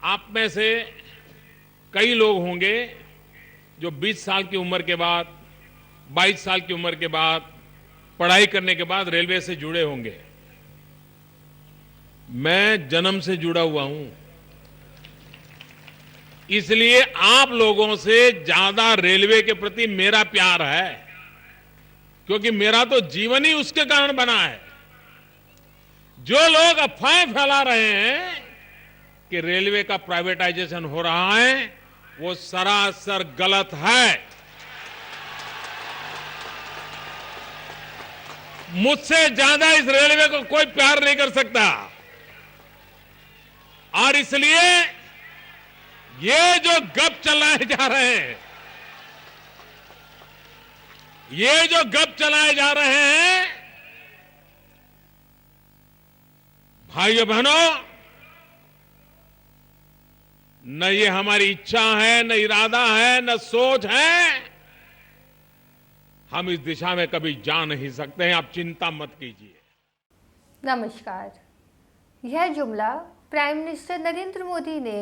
आप में से कई लोग होंगे जो 20 साल की उम्र के बाद, 22 साल की उम्र के बाद, पढ़ाई करने के बाद रेलवे से जुड़े होंगे। मैं जन्म से जुड़ा हुआ हूं, इसलिए आप लोगों से ज्यादा रेलवे के प्रति मेरा प्यार है, क्योंकि मेरा तो जीवन ही उसके कारण बना है। जो लोग अफवाहें फैला रहे हैं कि रेलवे का प्राइवेटाइजेशन हो रहा है, वो सरासर गलत है। मुझसे ज्यादा इस रेलवे को कोई प्यार नहीं कर सकता, और इसलिए ये जो गप चलाए जा रहे हैं, ये जो गप चलाए जा रहे हैं, भाइयों बहनों, न ये हमारी इच्छा है, न इरादा है, न सोच है। हम इस दिशा में कभी जा नहीं सकते हैं, आप चिंता मत कीजिए। नमस्कार। यह जुमला प्राइम मिनिस्टर नरेंद्र मोदी ने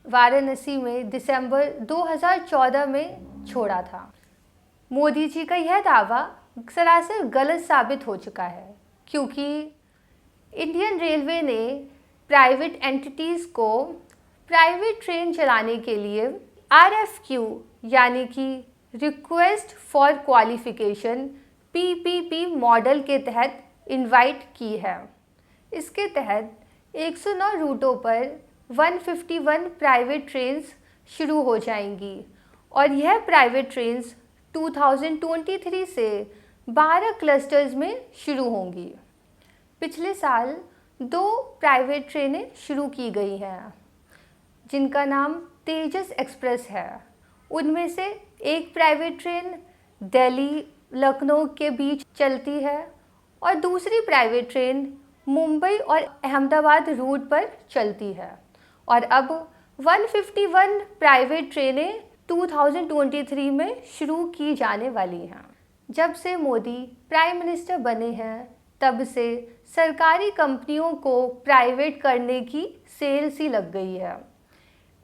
वाराणसी में दिसंबर 2014 में छोड़ा था। मोदी जी का यह दावा सरासर गलत साबित हो चुका है, क्योंकि इंडियन रेलवे ने प्राइवेट एंटिटीज़ को प्राइवेट ट्रेन चलाने के लिए RFQ यानी कि request for qualification PPP model के तहत इनवाइट की है। इसके तहत 109 रूटों पर 151 प्राइवेट ट्रेन्स शुरू हो जाएंगी, और यह प्राइवेट ट्रेन्स 2023 से 12 क्लस्टर्स में शुरू होंगी। पिछले साल 2 प्राइवेट ट्रेनें शुरू की गई हैं, जिनका नाम तेजस एक्सप्रेस है। उनमें से एक प्राइवेट ट्रेन दिल्ली लखनऊ के बीच चलती है, और दूसरी प्राइवेट ट्रेन मुंबई और अहमदाबाद रूट पर चलती है। और अब 151 प्राइवेट ट्रेनें 2023 में शुरू की जाने वाली हैं। जब से मोदी प्राइम मिनिस्टर बने हैं, तब से सरकारी कंपनियों को प्राइवेट करने की सेल सी लग गई है।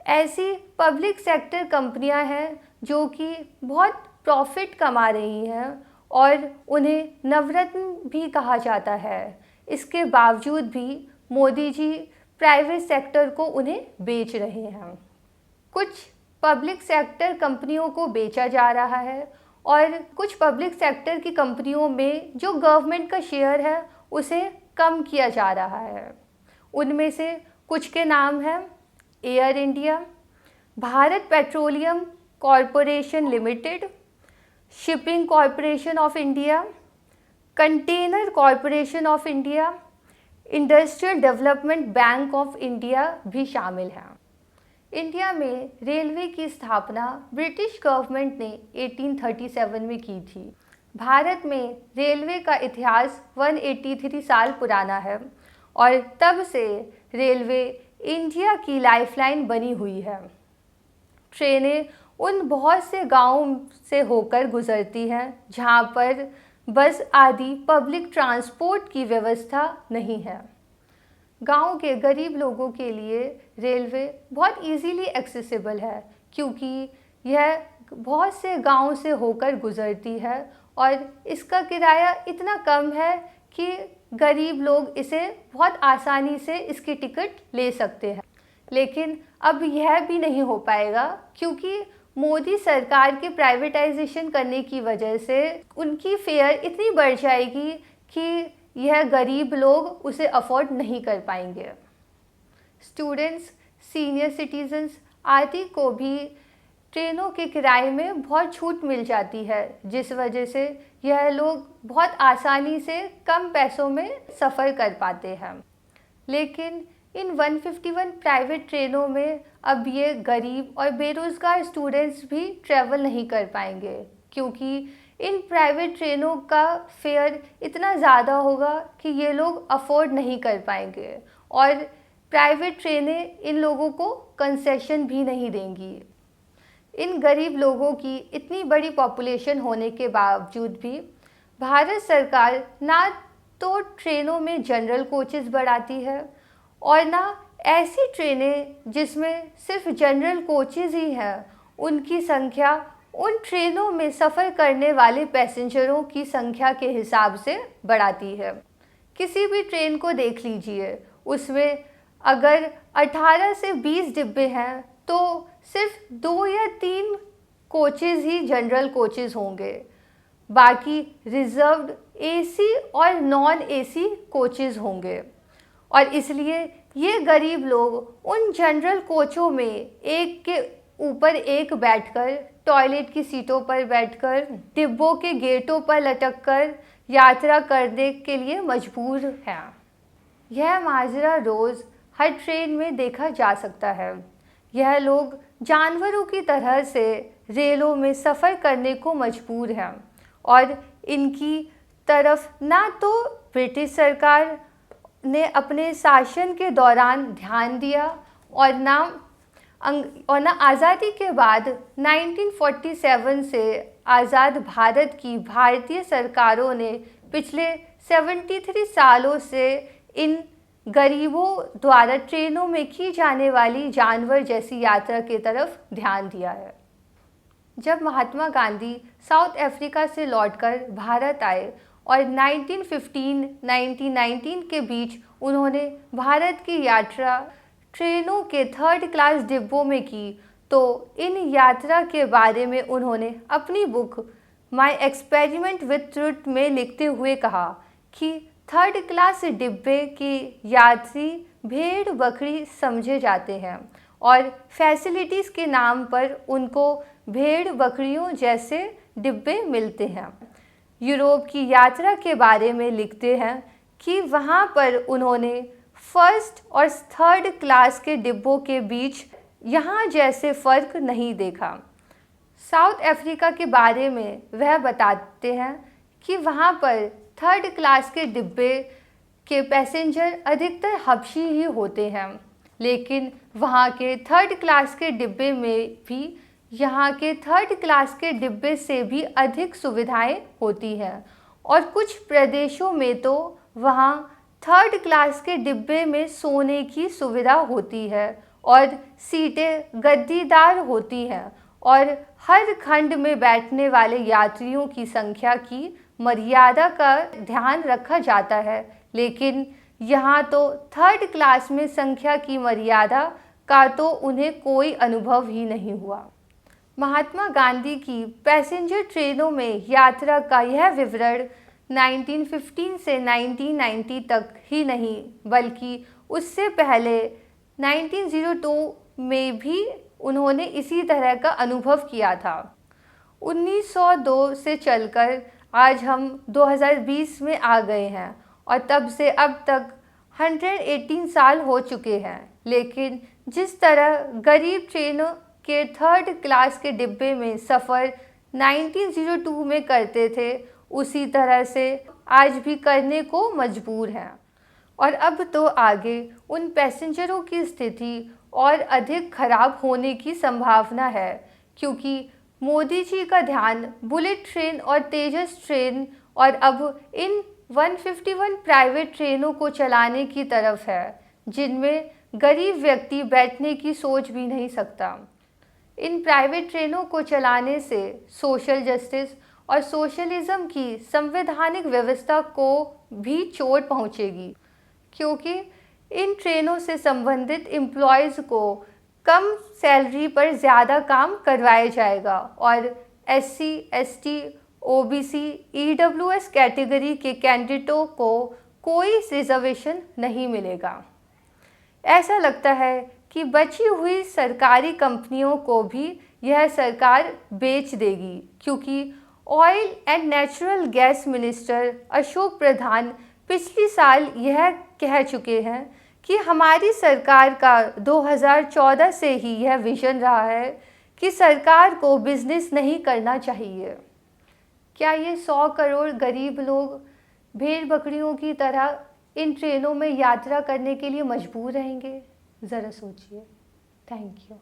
ऐसी पब्लिक सेक्टर कंपनियां हैं जो कि बहुत प्रॉफिट कमा रही हैं, और उन्हें नवरत्न भी कहा जाता है। इसके बावजूद भी मोदी जी प्राइवेट सेक्टर को उन्हें बेच रहे हैं। कुछ पब्लिक सेक्टर कंपनियों को बेचा जा रहा है, और कुछ पब्लिक सेक्टर की कंपनियों में जो गवर्नमेंट का शेयर है उसे कम किया जा रहा है। उनमें से कुछ के नाम हैं air India, Bharat petroleum corporation limited, shipping corporation of India, container corporation of India, industrial development bank of India भी शामिल हैं। इंडिया में रेलवे की स्थापना ब्रिटिश गवर्नमेंट ने 1837 में की थी। भारत में रेलवे का इतिहास 183 साल पुराना है, और तब से रेलवे इंडिया की लाइफलाइन बनी हुई है। ट्रेनें उन बहुत से गांवों से होकर गुजरती हैं जहां पर बस आदि पब्लिक ट्रांसपोर्ट की व्यवस्था नहीं है। गांव के गरीब लोगों के लिए रेलवे बहुत इजीली एक्सेसिबल है, क्योंकि यह बहुत से गांव से होकर गुजरती है, और इसका किराया इतना कम है कि गरीब लोग इसे बहुत आसानी से इसकी टिकट ले सकते हैं। लेकिन अब यह भी नहीं हो पाएगा, क्योंकि मोदी सरकार के प्राइवेटाइजेशन करने की वजह से उनकी फेयर इतनी बढ़ जाएगी कि यह गरीब लोग उसे अफोर्ड नहीं कर पाएंगे। स्टूडेंट्स, सीनियर सिटीजन्स आदि को भी ट्रेनों के किराए में बहुत छूट मिल जाती है, जिस वजह से यह लोग बहुत आसानी से कम पैसों में सफ़र कर पाते हैं। लेकिन इन 151 प्राइवेट ट्रेनों में अब ये गरीब और बेरोज़गार स्टूडेंट्स भी ट्रैवल नहीं कर पाएंगे, क्योंकि इन प्राइवेट ट्रेनों का फेयर इतना ज़्यादा होगा कि ये लोग अफोर्ड नहीं कर पाएंगे, और प्राइवेट ट्रेनें इन लोगों को कंसेशन भी नहीं देंगी। इन गरीब लोगों की इतनी बड़ी पॉपुलेशन होने के बावजूद भी भारत सरकार ना तो ट्रेनों में जनरल कोचेस बढ़ाती है, और ना ऐसी ट्रेनें जिसमें सिर्फ जनरल कोचेज़ ही हैं, उनकी संख्या उन ट्रेनों में सफ़र करने वाले पैसेंजरों की संख्या के हिसाब से बढ़ाती है। किसी भी ट्रेन को देख लीजिए, उसमें अगर 18 से 20 डिब्बे हैं तो सिर्फ 2 या 3 कोचेज़ ही जनरल कोचेज़ होंगे, बाकी रिज़र्व्ड एसी और नॉन एसी कोचेज़ होंगे। और इसलिए ये गरीब लोग उन जनरल कोचों में एक के ऊपर एक बैठकर, टॉयलेट की सीटों पर बैठकर, डिब्बों के गेटों पर लटककर यात्रा करने के लिए मजबूर हैं। यह माजरा रोज़ हर ट्रेन में देखा जा सकता है। यह लोग जानवरों की तरह से रेलों में सफ़र करने को मजबूर हैं और इनकी तरफ ना तो ब्रिटिश सरकार ने अपने शासन के दौरान ध्यान दिया और ना आज़ादी के बाद 1947 से आज़ाद भारत की भारतीय सरकारों ने पिछले 73 सालों से इन गरीबों द्वारा ट्रेनों में की जाने वाली जानवर जैसी यात्रा की तरफ ध्यान दिया है। जब महात्मा गांधी साउथ अफ्रीका से लौटकर भारत आए और 1915-1919 के बीच उन्होंने भारत की यात्रा ट्रेनों के 3rd क्लास डिब्बों में की, तो इन यात्रा के बारे में उन्होंने अपनी book my experiment with truth में लिखते हुए कहा कि 3rd क्लास डिब्बे के यात्री भेड़ बकरी समझे जाते हैं और फैसिलिटीज़ के नाम पर उनको भेड़ बकरियों जैसे डिब्बे मिलते हैं। यूरोप की यात्रा के बारे में लिखते हैं कि वहाँ पर उन्होंने 1st और 3rd क्लास के डिब्बों के बीच यहाँ जैसे फ़र्क नहीं देखा। साउथ अफ्रीका के बारे में वह बताते हैं कि वहाँ पर 3rd क्लास के डिब्बे के पैसेंजर अधिकतर हबशी ही होते हैं, लेकिन वहाँ के 3rd क्लास के डिब्बे में भी यहाँ के 3rd क्लास के डिब्बे से भी अधिक सुविधाएं होती हैं और कुछ प्रदेशों में तो वहाँ 3rd क्लास के डिब्बे में सोने की सुविधा होती है और सीटें गद्दीदार होती हैं और हर खंड में बैठने वाले यात्रियों की संख्या की मर्यादा का ध्यान रखा जाता है, लेकिन यहाँ तो 3rd क्लास में संख्या की मर्यादा का तो उन्हें कोई अनुभव ही नहीं हुआ। महात्मा गांधी की पैसेंजर ट्रेनों में यात्रा का यह विवरण 1915 से 1990 तक ही नहीं बल्कि उससे पहले 1902 में भी उन्होंने इसी तरह का अनुभव किया था। 1902 से चलकर आज हम 2020 में आ गए हैं और तब से अब तक 118 साल हो चुके हैं, लेकिन जिस तरह गरीब ट्रेनों के 3rd क्लास के डिब्बे में सफ़र 1902 में करते थे, उसी तरह से आज भी करने को मजबूर हैं। और अब तो आगे उन पैसेंजरों की स्थिति और अधिक खराब होने की संभावना है, क्योंकि मोदी जी का ध्यान बुलेट ट्रेन और तेजस ट्रेन और अब इन 151 प्राइवेट ट्रेनों को चलाने की तरफ है, जिनमें गरीब व्यक्ति बैठने की सोच भी नहीं सकता। इन प्राइवेट ट्रेनों को चलाने से सोशल जस्टिस और सोशलिज्म की संवैधानिक व्यवस्था को भी चोट पहुंचेगी, क्योंकि इन ट्रेनों से संबंधित एम्प्लॉयज़ को कम सैलरी पर ज़्यादा काम करवाया जाएगा और SC, ST, OBC, EWS category के कैंडिडेटों को कोई रिजर्वेशन नहीं मिलेगा। ऐसा लगता है कि बची हुई सरकारी कंपनियों को भी यह सरकार बेच देगी, क्योंकि oil and natural gas minister Ashok Pradhan पिछली साल यह कह चुके हैं कि हमारी सरकार का 2014 से ही यह विजन रहा है कि सरकार को बिजनेस नहीं करना चाहिए। क्या ये 100 करोड़ गरीब लोग भेड़ बकरियों की तरह इन ट्रेनों में यात्रा करने के लिए मजबूर रहेंगे? ज़रा सोचिए। Thank you.